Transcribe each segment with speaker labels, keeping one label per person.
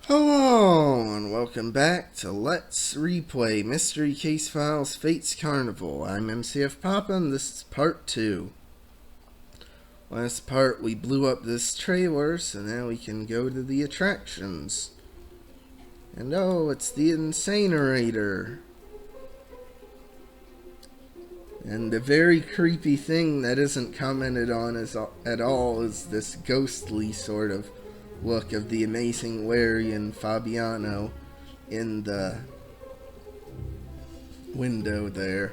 Speaker 1: Hello, and welcome back to Let's Replay Mystery Case Files Fates Carnival. I'm MCFPapa, and this is part 2. Last part, we blew up this trailer, so now we can go to the attractions. And oh, it's the incinerator. And the very creepy thing that isn't commented on at all is this ghostly sort of look of the amazing Larry and Fabiano in the window there.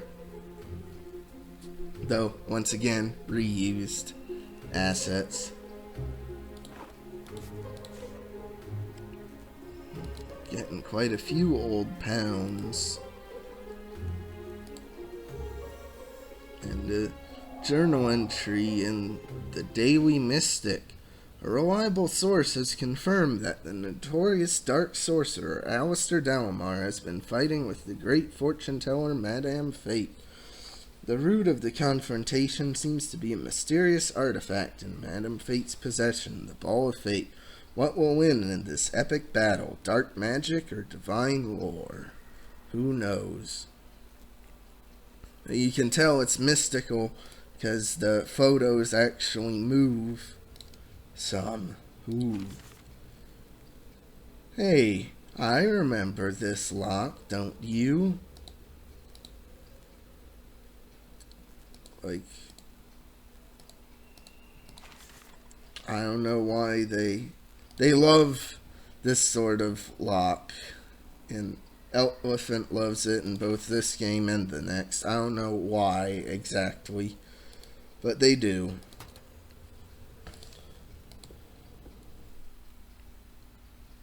Speaker 1: Though, once again, reused assets. Getting quite a few old pounds. And a journal entry in the Daily Mystic. A reliable source has confirmed that the notorious dark sorcerer Alistair Dalamar has been fighting with the great fortune-teller Madame Fate. The root of the confrontation seems to be a mysterious artifact in Madame Fate's possession, the Ball of Fate. What will win in this epic battle, dark magic or divine lore? Who knows? You can tell it's mystical because the photos actually move some. Ooh. Hey, I remember this lock, don't you? Like, I don't know why they love this sort of lock, and Elephant loves it in both this game and the next. I don't know why exactly, but they do.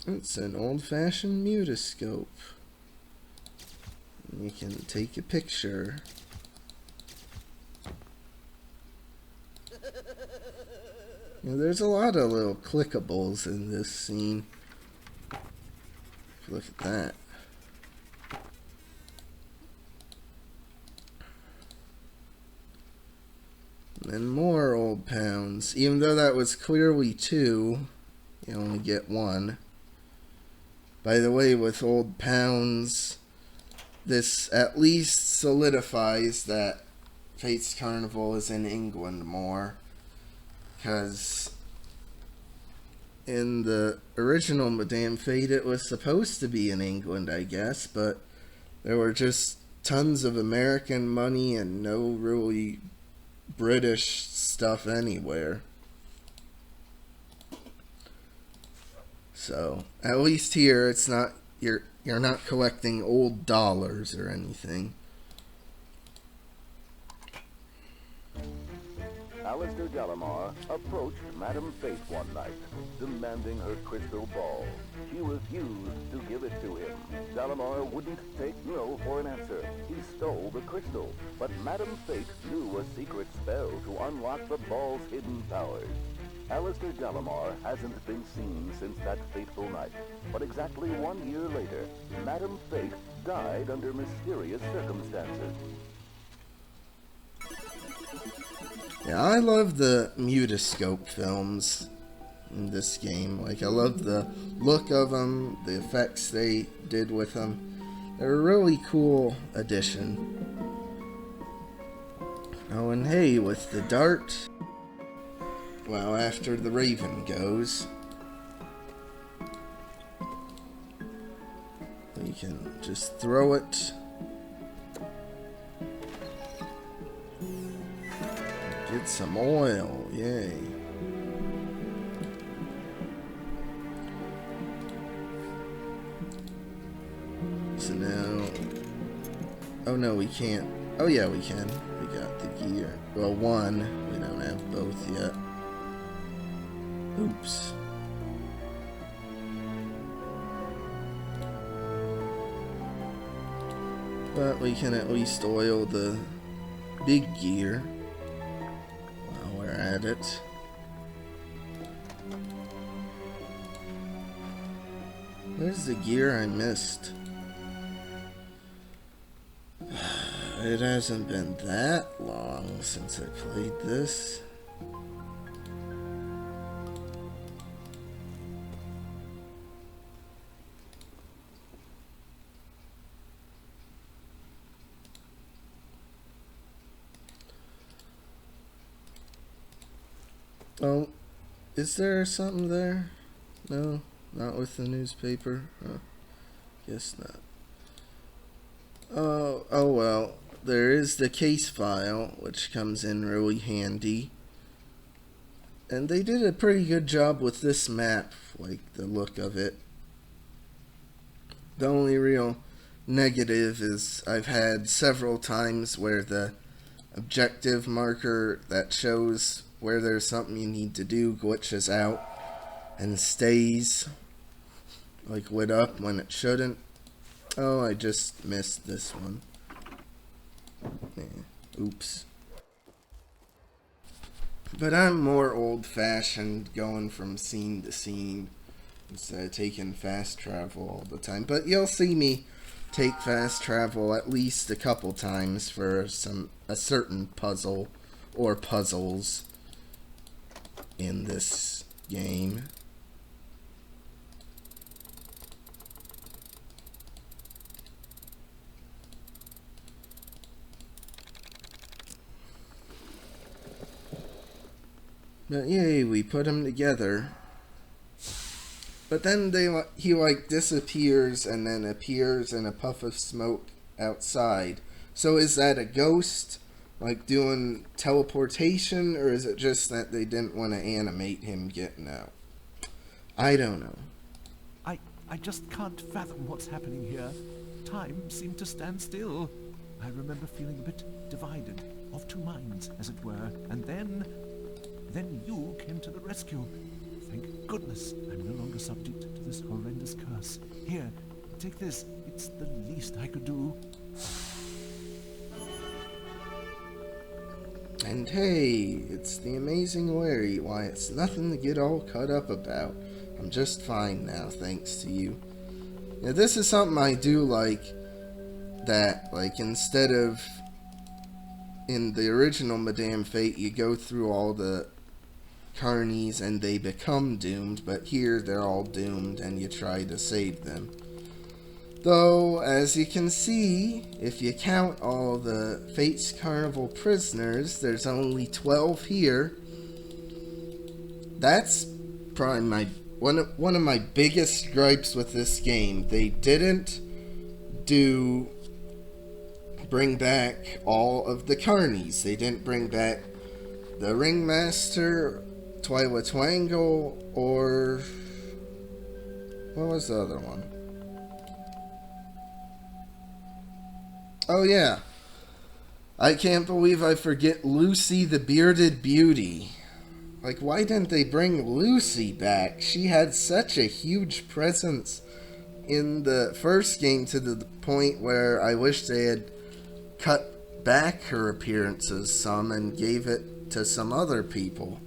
Speaker 1: It's an old-fashioned mutoscope. You can take a picture. There's a lot of little clickables in this scene. Look at that. And more old pounds. Even though that was clearly 2, you only get 1. By the way, with old pounds, this at least solidifies that Fates Carnival is in England more. Because in the original Madame Fate, it was supposed to be in England, I guess, but there were just tons of American money and no really British stuff anywhere. So, at least here, it's not, you're not collecting old dollars or anything.
Speaker 2: Alistair Dalamar approached Madame Fate one night, demanding her crystal ball. She refused to give it to him. Dalamar wouldn't take no for an answer. He stole the crystal, but Madame Fate knew a secret spell to unlock the ball's hidden powers. Alistair Dalamar hasn't been seen since that fateful night, but exactly 1 year later, Madame Fate died under mysterious circumstances.
Speaker 1: Yeah, I love the mutoscope films in this game. Like, I love the look of them, the effects they did with them. They're a really cool addition. Oh, and hey, with the dart, well, after the raven goes, you can just throw it. Get some oil, yay. So now, oh no, we can't. Oh yeah, we can. We got the gear. Well, one, we don't have both yet. Oops. But we can at least oil the big gear while we're at it. Where's the gear I missed? It hasn't been that long since I played this. Oh, is there something there? No, not with the newspaper. Huh, guess not. Oh well. There is the case file, which comes in really handy. And they did a pretty good job with this map, like the look of it. The only real negative is I've had several times where the objective marker that shows where there's something you need to do glitches out and stays like lit up when it shouldn't. Oh, I just missed this one. Oops. But I'm more old-fashioned, going from scene to scene instead of taking fast travel all the time. But you'll see me take fast travel at least a couple times for a certain puzzle or puzzles in this game. But yay, we put them together. But then he like disappears and then appears in a puff of smoke outside. So is that a ghost, like doing teleportation, or is it just that they didn't want to animate him getting out? I don't know.
Speaker 3: I just can't fathom what's happening here. Time seemed to stand still. I remember feeling a bit divided, of two minds, as it were, and then you came to the rescue. Thank goodness I'm no longer subject to this horrendous curse. Here, take this. It's the least I could do.
Speaker 1: And hey, it's the amazing Larry. Why, it's nothing to get all cut up about. I'm just fine now, thanks to you. Now, this is something I do like, that, like, instead of in the original Madame Fate, you go through all the carnies and they become doomed, but here they're all doomed and you try to save them. Though, as you can see, if you count all the Fate's Carnival prisoners, there's only 12 here. That's probably one of my biggest gripes with this game. They didn't bring back all of the carnies. They didn't bring back the Ringmaster, Twyla Twangle, or what was the other one? Oh yeah, I can't believe I forget Lucy the Bearded Beauty. Like, why didn't they bring Lucy back? She had such a huge presence in the first game, to the point where I wish they had cut back her appearances some and gave it to some other people.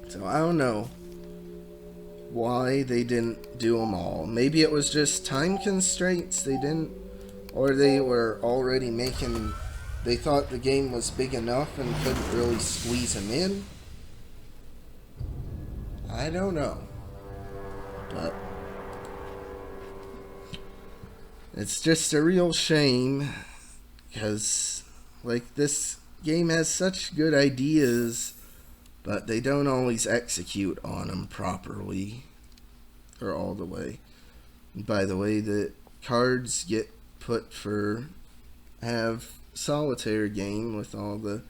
Speaker 1: So I don't know why they didn't do them all. Maybe it was just time constraints. They didn't, or they were already they thought the game was big enough and couldn't really squeeze them in. I don't know. But it's just a real shame, because like, this game has such good ideas, but they don't always execute on them properly or all the way. And by the way, the cards get put have solitaire game with all the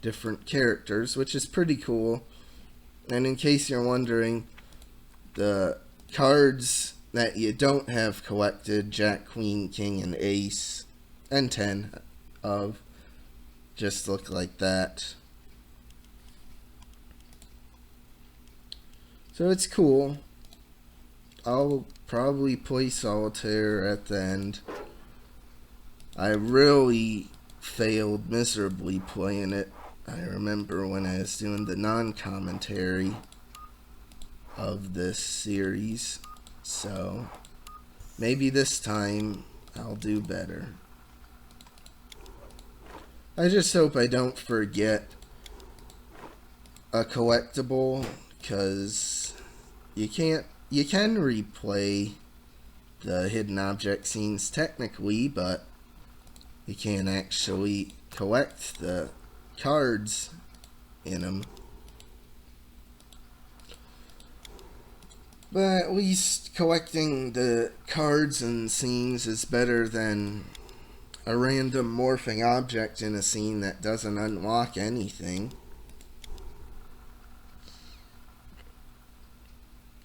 Speaker 1: different characters, which is pretty cool. And in case you're wondering, the cards that you don't have collected, Jack, Queen, King, and Ace, and 10 of, just look like that. So it's cool. I'll probably play solitaire at the end. I really failed miserably playing it. I remember when I was doing the non-commentary of this series. So maybe this time I'll do better. I just hope I don't forget a collectible, because you can replay the hidden object scenes technically, but you can't actually collect the cards in them. But at least collecting the cards and scenes is better than a random morphing object in a scene that doesn't unlock anything.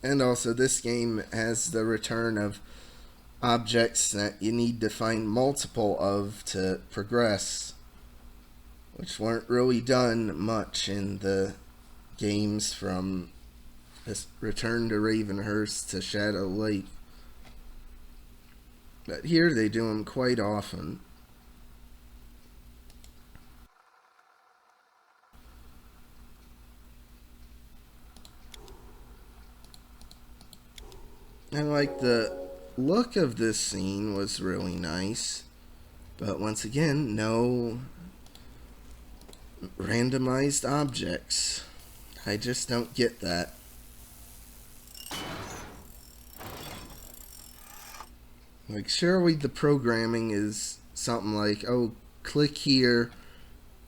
Speaker 1: And also, this game has the return of objects that you need to find multiple of to progress, which weren't really done much in the games from Return to Ravenhurst to Shadow Lake. But here they do them quite often. And like the look of this scene was really nice, but once again, no randomized objects. I just don't get that. Like, surely the programming is something like, oh, click here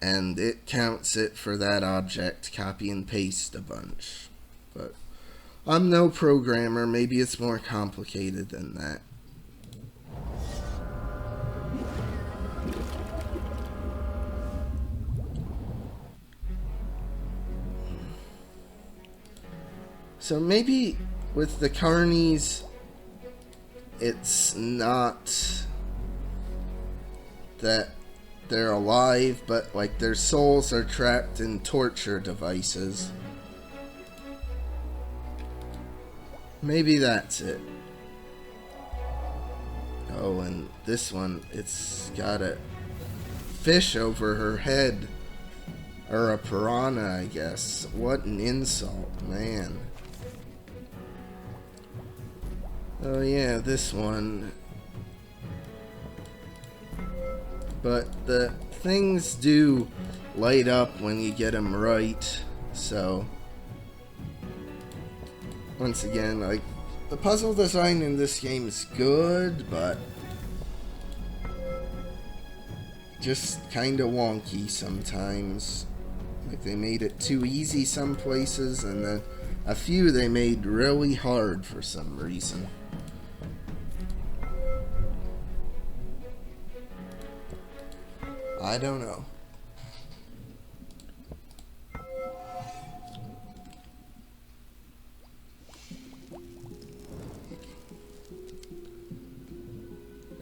Speaker 1: and it counts it for that object, copy and paste a bunch. But I'm no programmer, maybe it's more complicated than that. So maybe with the Carnies, it's not that they're alive, but like their souls are trapped in torture devices. Maybe that's it. Oh, and this one, it's got a fish over her head. Or a piranha, I guess. What an insult, man. Oh yeah, this one. But the things do light up when you get them right, so once again, like, the puzzle design in this game is good, but just kinda wonky sometimes. Like, they made it too easy some places, and then a few they made really hard for some reason. I don't know.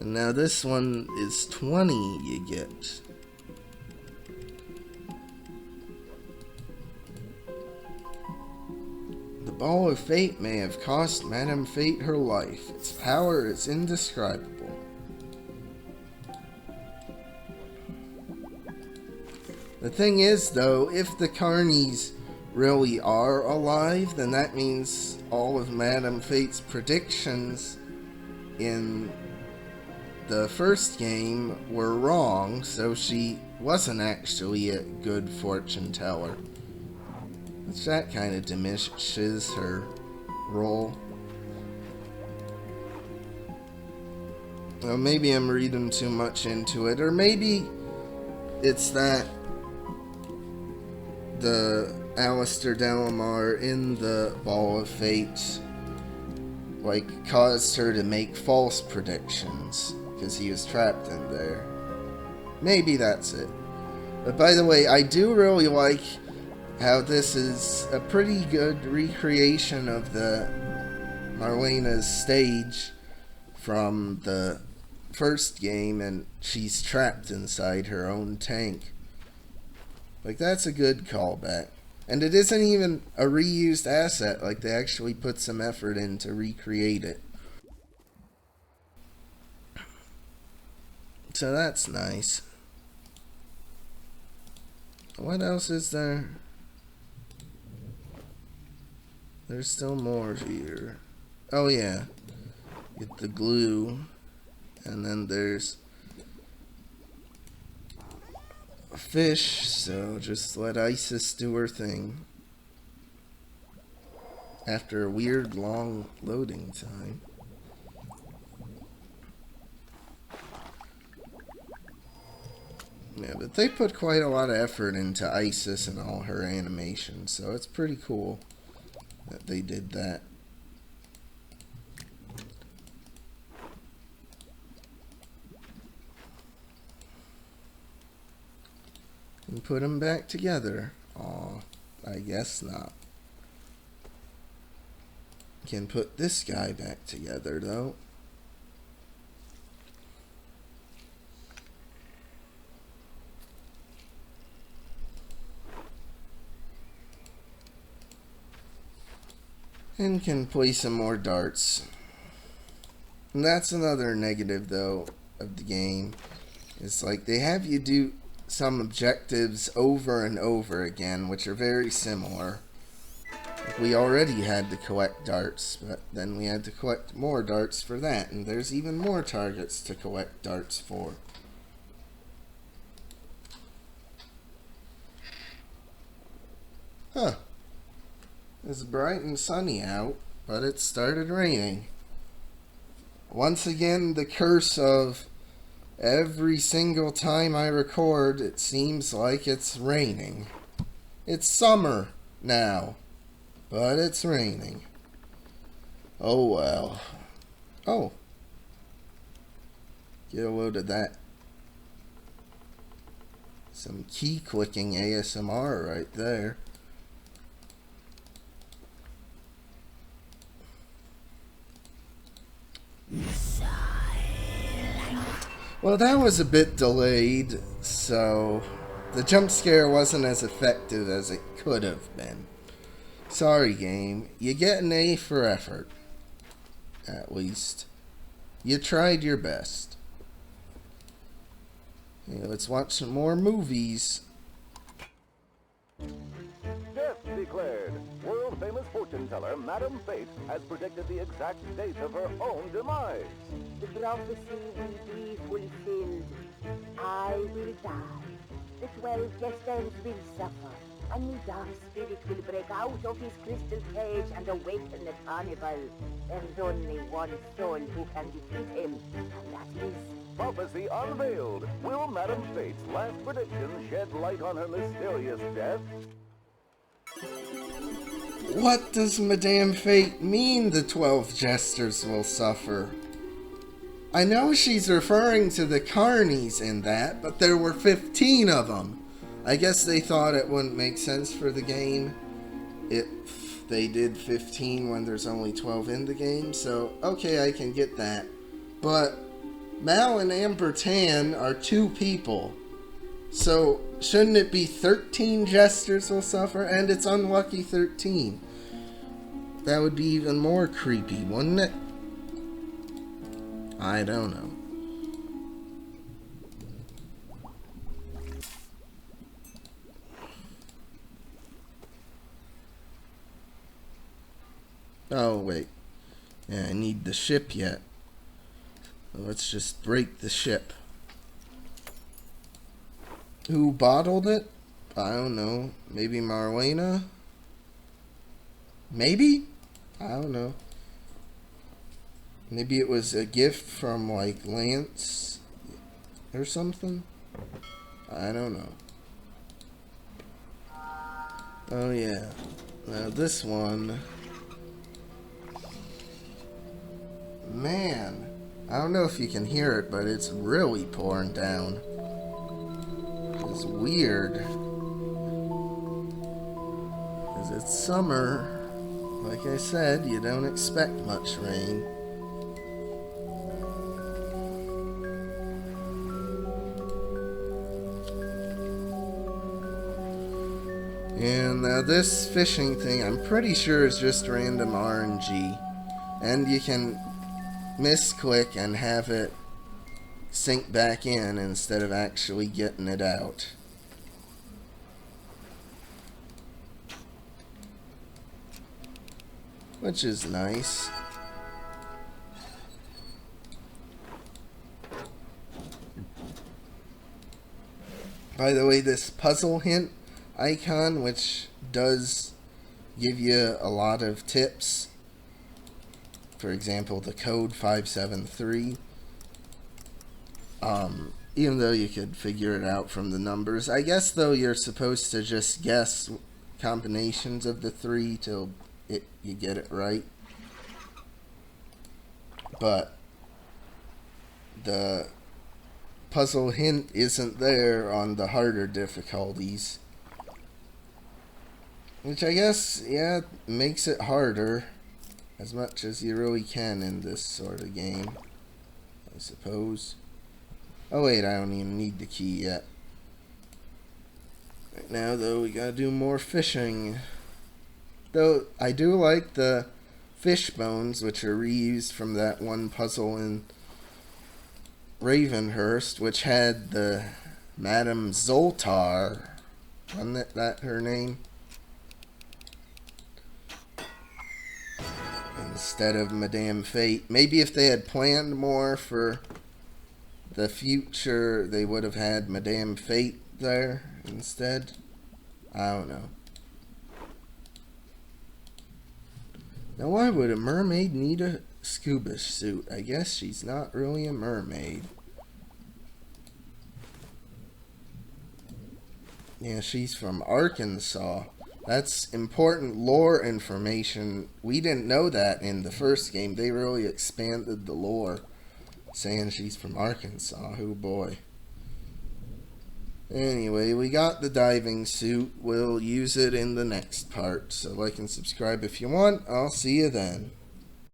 Speaker 1: And now this one is 20 you get. The Ball of Fate may have cost Madame Fate her life. Its power is indescribable. The thing is, though, if the Carnies really are alive, then that means all of Madame Fate's predictions in the first game were wrong, so she wasn't actually a good fortune teller. Which that kind of diminishes her role. Well, maybe I'm reading too much into it, or maybe it's that the Alistair Delamar in the Ball of Fate, like, caused her to make false predictions because he was trapped in there. Maybe that's it. But by the way, I do really like how this is a pretty good recreation of the Marlena's stage from the first game, and she's trapped inside her own tank. Like, that's a good callback. And it isn't even a reused asset, like, they actually put some effort in to recreate it. So that's nice. What else is there? There's still more here. Oh yeah. Get the glue. And then there's a fish, so just let Isis do her thing. After a weird long loading time. Yeah, but they put quite a lot of effort into Isis and all her animations, so it's pretty cool that they did that. And put them back together. Aw, I guess not. Can put this guy back together, though. And can play some more darts. And that's another negative, though, of the game. It's like they have you do some objectives over and over again, which are very similar. Like we already had to collect darts, but then we had to collect more darts for that, and there's even more targets to collect darts for. Huh. It's bright and sunny out, but it started raining. Once again, the curse of every single time I record, it seems like it's raining. It's summer now, but it's raining. Oh well. Oh. Get a load of that. Some key clicking ASMR right there. Well, that was a bit delayed, so the jump scare wasn't as effective as it could have been. Sorry, game. You get an A for effort. At least. You tried your best. Okay, let's watch some more movies.
Speaker 2: Death declared. World-famous fortune teller Madame Fate has predicted the exact date of her own demise.
Speaker 4: The prophecy will be fulfilled. I will die. The 12 jesters will suffer. A new dark spirit will break out of his crystal cage and awaken the Carnival. There is only one soul who can defeat him, and that is...
Speaker 2: Prophecy unveiled. Will Madame Fate's last prediction shed light on her mysterious death?
Speaker 1: What does Madame Fate mean the 12 jesters will suffer? I know she's referring to the carnies in that, but there were 15 of them. I guess they thought it wouldn't make sense for the game if they did 15 when there's only 12 in the game, so okay, I can get that. But Mal and Amber Tan are 2 people, so shouldn't it be 13 jesters will suffer? And it's unlucky 13. That would be even more creepy, wouldn't it? I don't know. Oh, wait. Yeah, I need the ship yet. Let's just break the ship. Who bottled it? I don't know. Maybe Marlena? Maybe? I don't know. Maybe it was a gift from, like, Lance or something? I don't know. Oh, yeah. Now, this one... Man, I don't know if you can hear it, but it's really pouring down. It's weird. Because it's summer. Like I said, you don't expect much rain. And now this fishing thing, I'm pretty sure is just random RNG. And you can misclick and have it sink back in instead of actually getting it out. Which is nice. By the way, this puzzle hint icon, which does give you a lot of tips, for example, the code 573, Even though you could figure it out from the numbers. I guess, though, you're supposed to just guess combinations of the three till you get it right. But the puzzle hint isn't there on the harder difficulties. Which I guess, yeah, makes it harder as much as you really can in this sort of game, I suppose. Oh wait, I don't even need the key yet. Right now, though, we gotta do more fishing. Though, I do like the fish bones, which are reused from that one puzzle in Ravenhurst, which had the Madame Zoltar. Wasn't that her name? Instead of Madame Fate. Maybe if they had planned more for the future, they would have had Madame Fate there instead. I don't know. Now, why would a mermaid need a scuba suit? I guess she's not really a mermaid. Yeah, she's from Arkansas. That's important lore information. We didn't know that in the first game. They really expanded the lore, saying she's from Arkansas. Oh boy. Anyway, we got the diving suit. We'll use it in the next part. So like and subscribe if you want. I'll see you then.